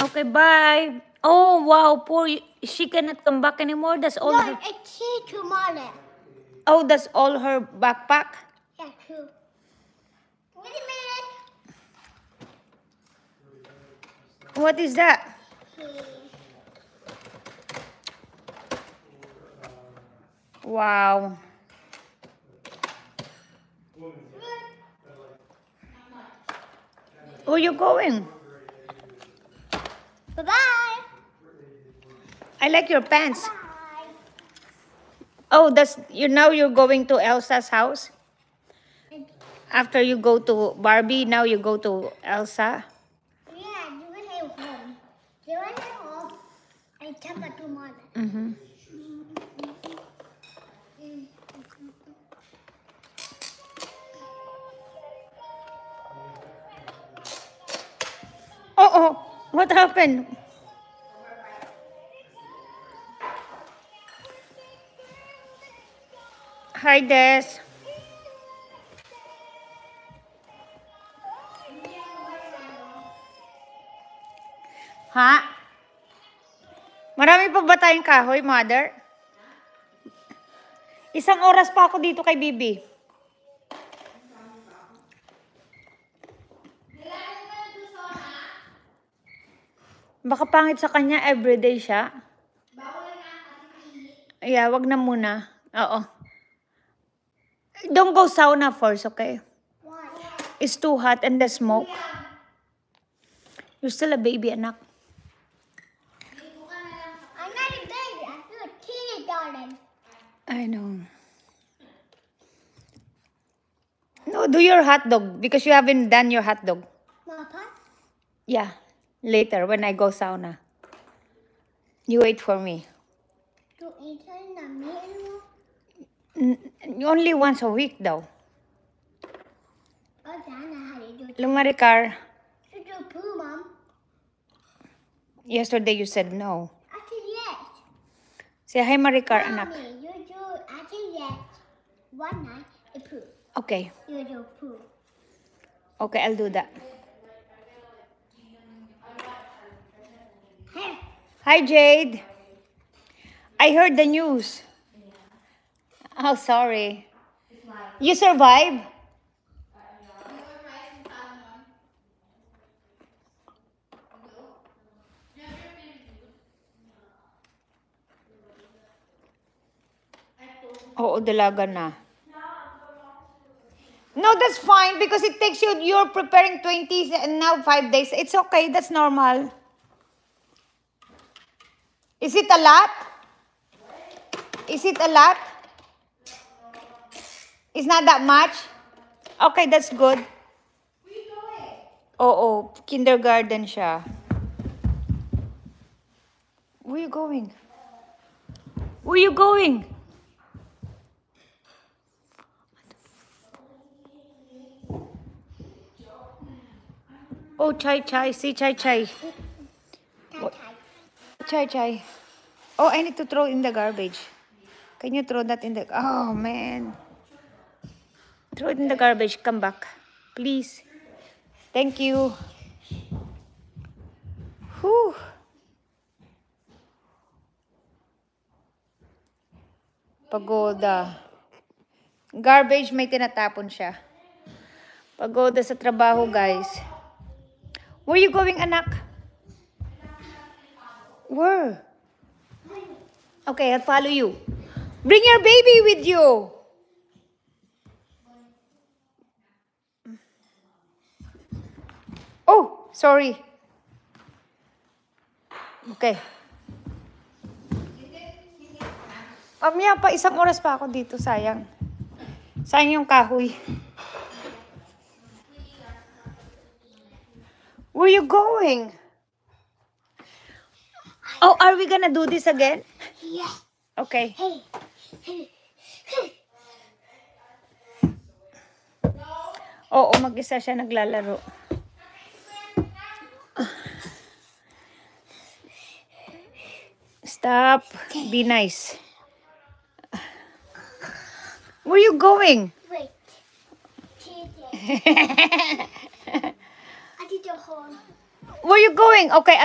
Okay, bye. Oh, wow. Poor, she cannot come back anymore. That's all. No, it's tomorrow. Oh, that's all her backpack? Yeah, true. Wait a minute. What is that? Wow. Where you going? Bye-bye. I like your pants. Bye. Oh, now you're going to Elsa's house? After you go to Barbie, now you go to Elsa? Yeah, you will have home. You will have home. I come back tomorrow. Mm-hmm. Oh, what happened? Hi, Des. Ha? Marami pa ba tayong kahoy, Mother? Isang oras pa ako dito kay Bibi. Baka pangit sa kanya, everyday siya. Yeah, wag na muna. Oo. Don't go sauna first, okay? It's too hot and the smoke. You're still a baby, anak. I'm not a baby. I'm still a teenage darling. I know. No, do your hot dog because you haven't done your hot dog. Papa? Yeah, later when I go sauna. You wait for me. To eat in the meal? Only once a week though. Oh, Dana, how do you do it? Lumaricar, You do poo, Mom. yesterday you said no. Actually, yes. Say hi, Maricar, anak. Mommy, you do actually yes. One night, a poo. Okay. You do poo. Okay, I'll do that. Hey. Hi, Jade. I heard the news. Oh, sorry. You survived? Oo, dalaga na. No, that's fine because it takes you, you're preparing 20 and now 5 days. It's okay, that's normal. Is it a lot? Is it a lot? It's not that much? Okay, that's good. Oo, kindergarten siya. Where you going? Where you going? Oh, chai. See, chai. Chai. Oh, I need to throw in the garbage. Can you throw that in the... Oh, man. Throw it in the garbage. Come back. Please. Thank you. Whew. Pagoda. Garbage, may tinatapon siya. Pagoda sa trabaho, guys. Where you going, anak? Where? Okay, I'll follow you. Bring your baby with you. Oh, sorry. Okay. Mamaya pa, isang oras pa ako dito, sayang. Sayang yung kahoy. Where you going? Oh, are we gonna do this again? Yeah. Okay. Hey. Oo, mag-isa siya naglalaro. Stop. Be nice. Where you going? Wait. I did your horn. Where you going? Okay.